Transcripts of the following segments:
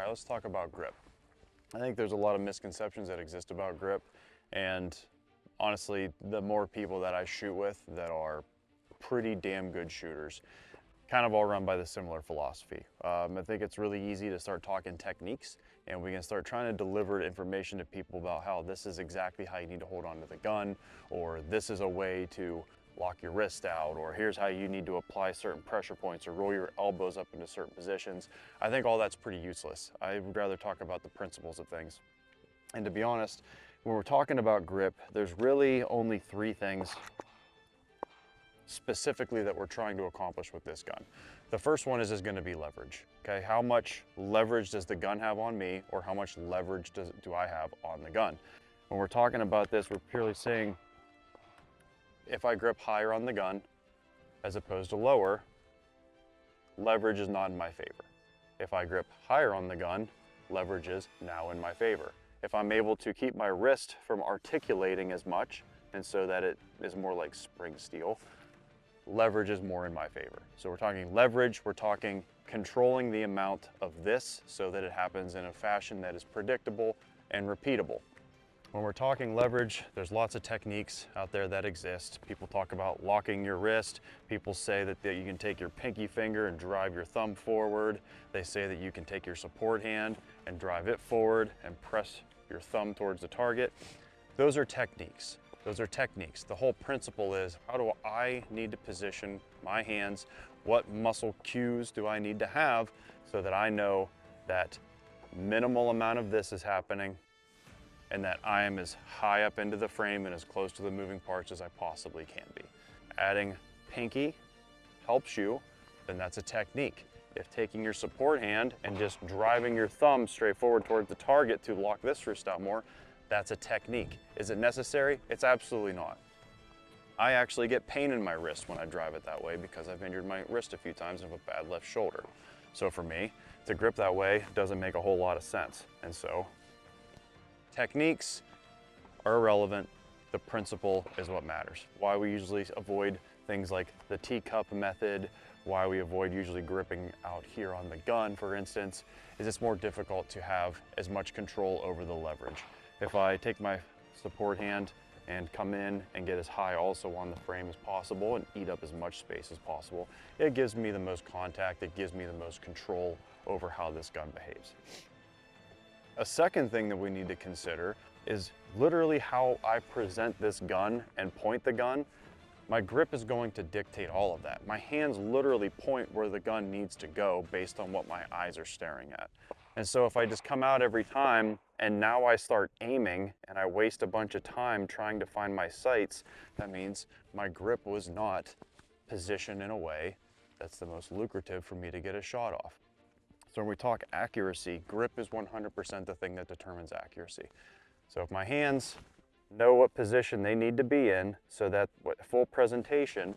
right, let's talk about grip. I think there's a lot of misconceptions that exist about grip, and honestly, the more people that I shoot with that are pretty damn good shooters, kind of all run by the similar philosophy. I think it's really easy to start talking techniques, and we can start trying to deliver information to people about how this is exactly how you need to hold on to the gun, or this is a way to lock your wrist out, or here's how you need to apply certain pressure points or roll your elbows up into certain positions. I think all that's pretty useless. I would rather talk about the principles of things. And to be honest, when we're talking about grip, there's really only three things specifically that we're trying to accomplish with this gun. The first one is going to be leverage. Okay, how much leverage does the gun have on me, or how much leverage do I have on the gun? When we're talking about this, we're purely saying if I grip higher on the gun as opposed to lower, leverage is not in my favor. If I grip higher on the gun, leverage is now in my favor. If I'm able to keep my wrist from articulating as much, and so that it is more like spring steel, leverage is more in my favor. So we're talking leverage, we're talking controlling the amount of this so that it happens in a fashion that is predictable and repeatable. When we're talking leverage, there's lots of techniques out there that exist. People talk about locking your wrist. People say that you can take your pinky finger and drive your thumb forward. They say that you can take your support hand and drive it forward and press your thumb towards the target. Those are techniques. Those are techniques. The whole principle is, how do I need to position my hands? What muscle cues do I need to have so that I know that minimal amount of this is happening and that I am as high up into the frame and as close to the moving parts as I possibly can be. Adding pinky helps you, then that's a technique. If taking your support hand and just driving your thumb straight forward towards the target to lock this wrist out more, that's a technique. Is it necessary? It's absolutely not. I actually get pain in my wrist when I drive it that way because I've injured my wrist a few times and have a bad left shoulder. So for me, to grip that way doesn't make a whole lot of sense. And so techniques are irrelevant. The principle is what matters. Why we usually avoid things like the teacup method, why we avoid usually gripping out here on the gun, for instance, is it's more difficult to have as much control over the leverage. If I take my support hand and come in and get as high also on the frame as possible and eat up as much space as possible, it gives me the most contact, it gives me the most control over how this gun behaves. A second thing that we need to consider is literally how I present this gun and point the gun. My grip is going to dictate all of that. My hands literally point where the gun needs to go based on what my eyes are staring at. And so if I just come out every time and now I start aiming and I waste a bunch of time trying to find my sights, that means my grip was not positioned in a way that's the most lucrative for me to get a shot off. So when we talk accuracy, grip is 100% the thing that determines accuracy. So if my hands know what position they need to be in so that with full presentation,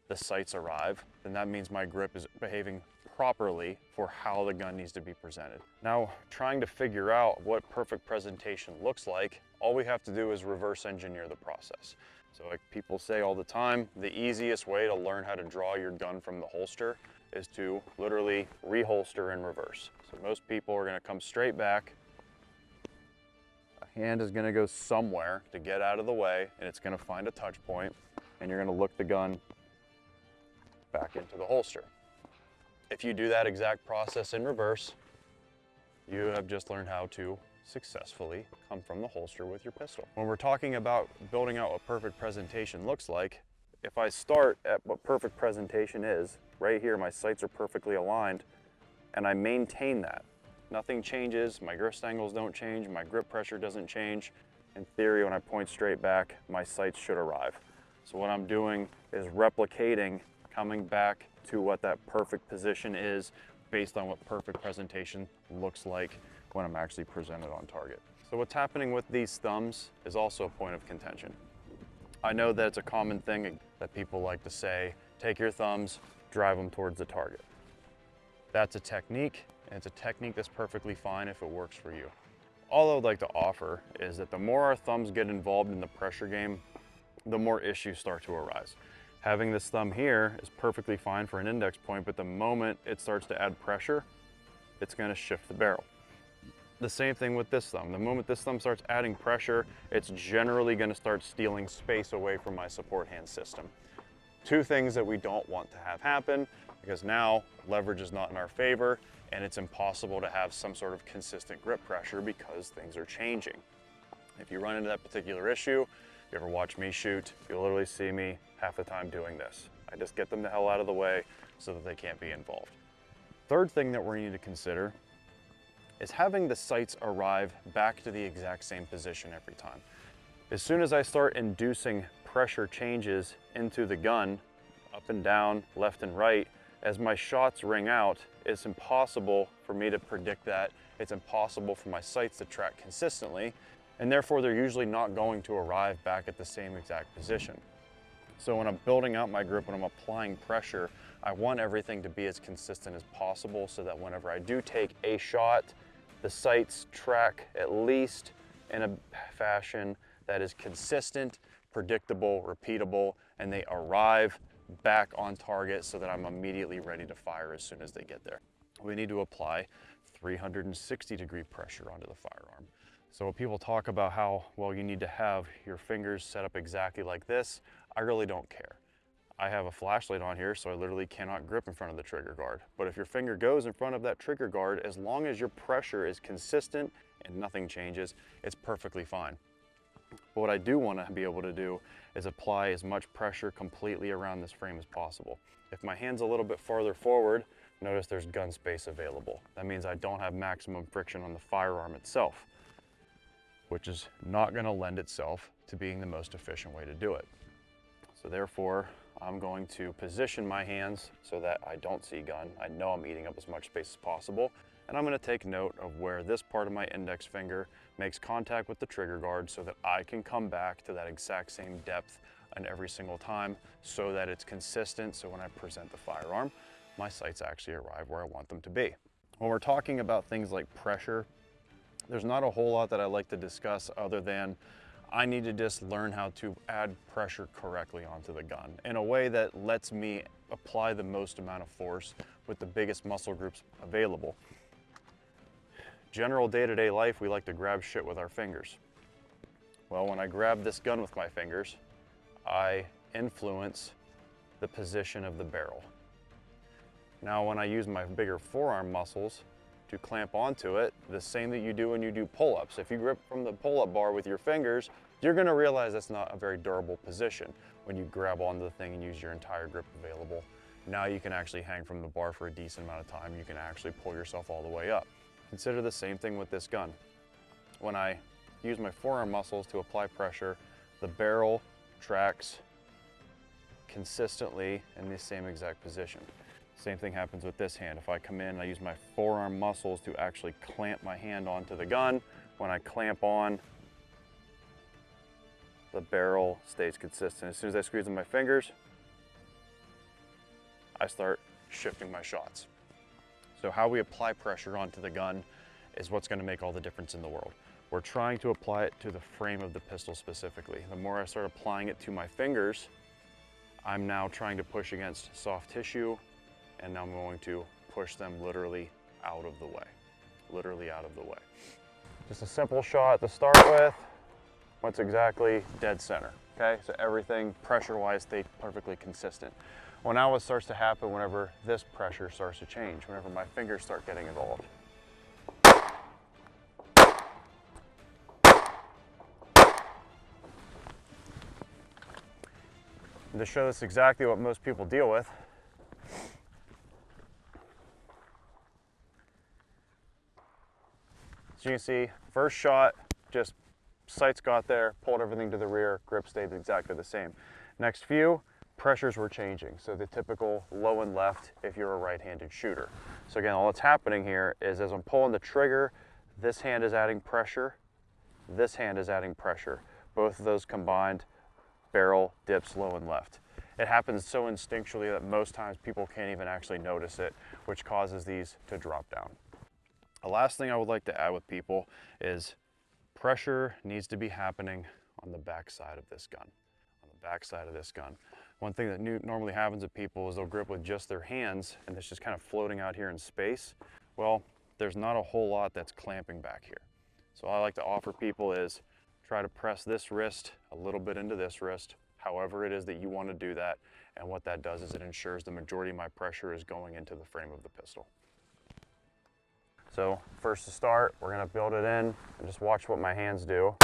the sights arrive, then that means my grip is behaving properly for how the gun needs to be presented. Now, trying to figure out what perfect presentation looks like, all we have to do is reverse engineer the process. So like people say all the time, the easiest way to learn how to draw your gun from the holster is to literally reholster in reverse. So most people are gonna come straight back, a hand is gonna go somewhere to get out of the way, and it's gonna find a touch point, and you're gonna look the gun back into the holster. If you do that exact process in reverse, you have just learned how to successfully come from the holster with your pistol. When we're talking about building out what perfect presentation looks like, if I start at what perfect presentation is, right here my sights are perfectly aligned, and I maintain that. Nothing changes, my grip angles don't change, my grip pressure doesn't change. In theory, when I point straight back, my sights should arrive. So what I'm doing is replicating, coming back to what that perfect position is based on what perfect presentation looks like when I'm actually presented on target. So what's happening with these thumbs is also a point of contention. I know that it's a common thing that people like to say, take your thumbs, drive them towards the target. That's a technique, and it's a technique that's perfectly fine if it works for you. All I would like to offer is that the more our thumbs get involved in the pressure game, the more issues start to arise. Having this thumb here is perfectly fine for an index point, but the moment it starts to add pressure, it's going to shift the barrel. The same thing with this thumb. The moment this thumb starts adding pressure, it's generally going to start stealing space away from my support hand system. Two things that we don't want to have happen, because now leverage is not in our favor and it's impossible to have some sort of consistent grip pressure because things are changing. If you run into that particular issue, you ever watch me shoot, you'll literally see me half the time doing this. I just get them the hell out of the way so that they can't be involved. Third thing that we need to consider is having the sights arrive back to the exact same position every time. As soon as I start inducing pressure changes into the gun, up and down, left and right, as my shots ring out, it's impossible for me to predict that. It's impossible for my sights to track consistently, and therefore they're usually not going to arrive back at the same exact position. So when I'm building out my grip, when I'm applying pressure, I want everything to be as consistent as possible so that whenever I do take a shot, the sights track at least in a fashion that is consistent, predictable, repeatable, and they arrive back on target so that I'm immediately ready to fire as soon as they get there. We need to apply 360-degree pressure onto the firearm. So when people talk about how, well, you need to have your fingers set up exactly like this, I really don't care. I have a flashlight on here, so I literally cannot grip in front of the trigger guard. But if your finger goes in front of that trigger guard, as long as your pressure is consistent and nothing changes, it's perfectly fine. But what I do want to be able to do is apply as much pressure completely around this frame as possible. If my hand's a little bit farther forward, notice there's gun space available. That means I don't have maximum friction on the firearm itself, which is not going to lend itself to being the most efficient way to do it. So therefore, I'm going to position my hands so that I don't see gun. I know I'm eating up as much space as possible. And I'm going to take note of where this part of my index finger makes contact with the trigger guard so that I can come back to that exact same depth on every single time so that it's consistent. So when I present the firearm, my sights actually arrive where I want them to be. When we're talking about things like pressure, there's not a whole lot that I like to discuss other than I need to just learn how to add pressure correctly onto the gun in a way that lets me apply the most amount of force with the biggest muscle groups available. General day-to-day life, we like to grab shit with our fingers. Well, when I grab this gun with my fingers, I influence the position of the barrel. Now, when I use my bigger forearm muscles to clamp onto it, the same that you do when you do pull-ups. If you grip from the pull-up bar with your fingers, you're gonna realize that's not a very durable position. When you grab onto the thing and use your entire grip available, now you can actually hang from the bar for a decent amount of time. You can actually pull yourself all the way up. Consider the same thing with this gun. When I use my forearm muscles to apply pressure, the barrel tracks consistently in the same exact position. Same thing happens with this hand. If I come in and I use my forearm muscles to actually clamp my hand onto the gun, when I clamp on, the barrel stays consistent. As soon as I squeeze in my fingers, I start shifting my shots. So how we apply pressure onto the gun is what's going to make all the difference in the world. We're trying to apply it to the frame of the pistol specifically. The more I start applying it to my fingers, I'm now trying to push against soft tissue, and now I'm going to push them literally out of the way. Literally out of the way. Just a simple shot to start with. What's exactly dead center, okay? So everything pressure-wise stayed perfectly consistent. Well, now what starts to happen whenever this pressure starts to change, whenever my fingers start getting involved. And to show this exactly what most people deal with, so you can see, first shot, just sights got there, pulled everything to the rear, grip stayed exactly the same. Next few, pressures were changing. So the typical low and left if you're a right-handed shooter. So again, all that's happening here is as I'm pulling the trigger, this hand is adding pressure, this hand is adding pressure. Both of those combined, barrel dips low and left. It happens so instinctually that most times people can't even actually notice it, which causes these to drop down. The last thing I would like to add with people is pressure needs to be happening on the back side of this gun. On the back side of this gun. One thing that normally happens with people is they'll grip with just their hands and it's just kind of floating out here in space. Well, there's not a whole lot that's clamping back here. So all I like to offer people is try to press this wrist a little bit into this wrist, however it is that you want to do that. And what that does is it ensures the majority of my pressure is going into the frame of the pistol. So first to start, we're going to build it in and just watch what my hands do.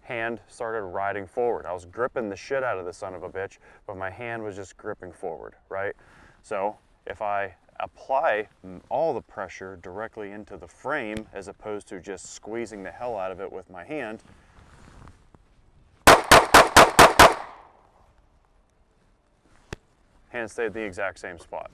Hand started riding forward. I was gripping the shit out of the son of a bitch, but my hand was just gripping forward, right? So if I apply all the pressure directly into the frame as opposed to just squeezing the hell out of it with my hand, hand stayed the exact same spot.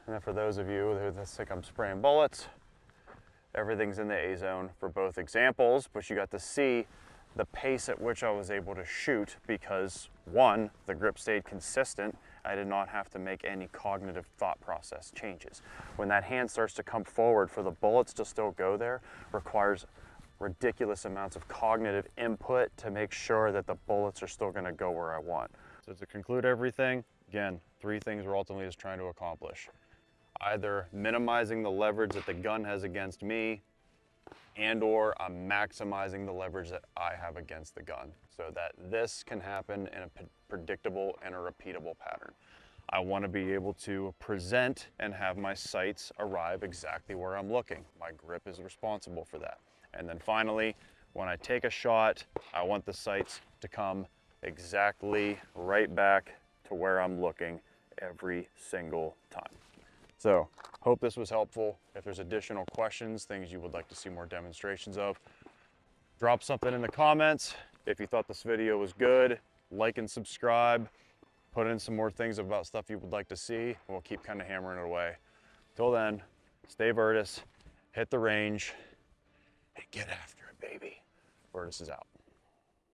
And then for those of you who think I'm spraying bullets, everything's in the A zone for both examples, but you got to see the pace at which I was able to shoot because, one, the grip stayed consistent. I did not have to make any cognitive thought process changes. When that hand starts to come forward, for the bullets to still go there requires ridiculous amounts of cognitive input to make sure that the bullets are still going to go where I want. So to conclude everything, again, 3 things we're ultimately just trying to accomplish. Either minimizing the leverage that the gun has against me, and or I'm maximizing the leverage that I have against the gun so that this can happen in a predictable and a repeatable pattern. I want to be able to present and have my sights arrive exactly where I'm looking. My grip is responsible for that. And then finally, when I take a shot, I want the sights to come exactly right back to where I'm looking every single time. So, hope this was helpful. If there's additional questions, things you would like to see more demonstrations of, drop something in the comments. If you thought this video was good, like and subscribe. Put in some more things about stuff you would like to see, and we'll keep kind of hammering it away. Till then, stay Virtus, hit the range, and get after it, baby. Virtus is out.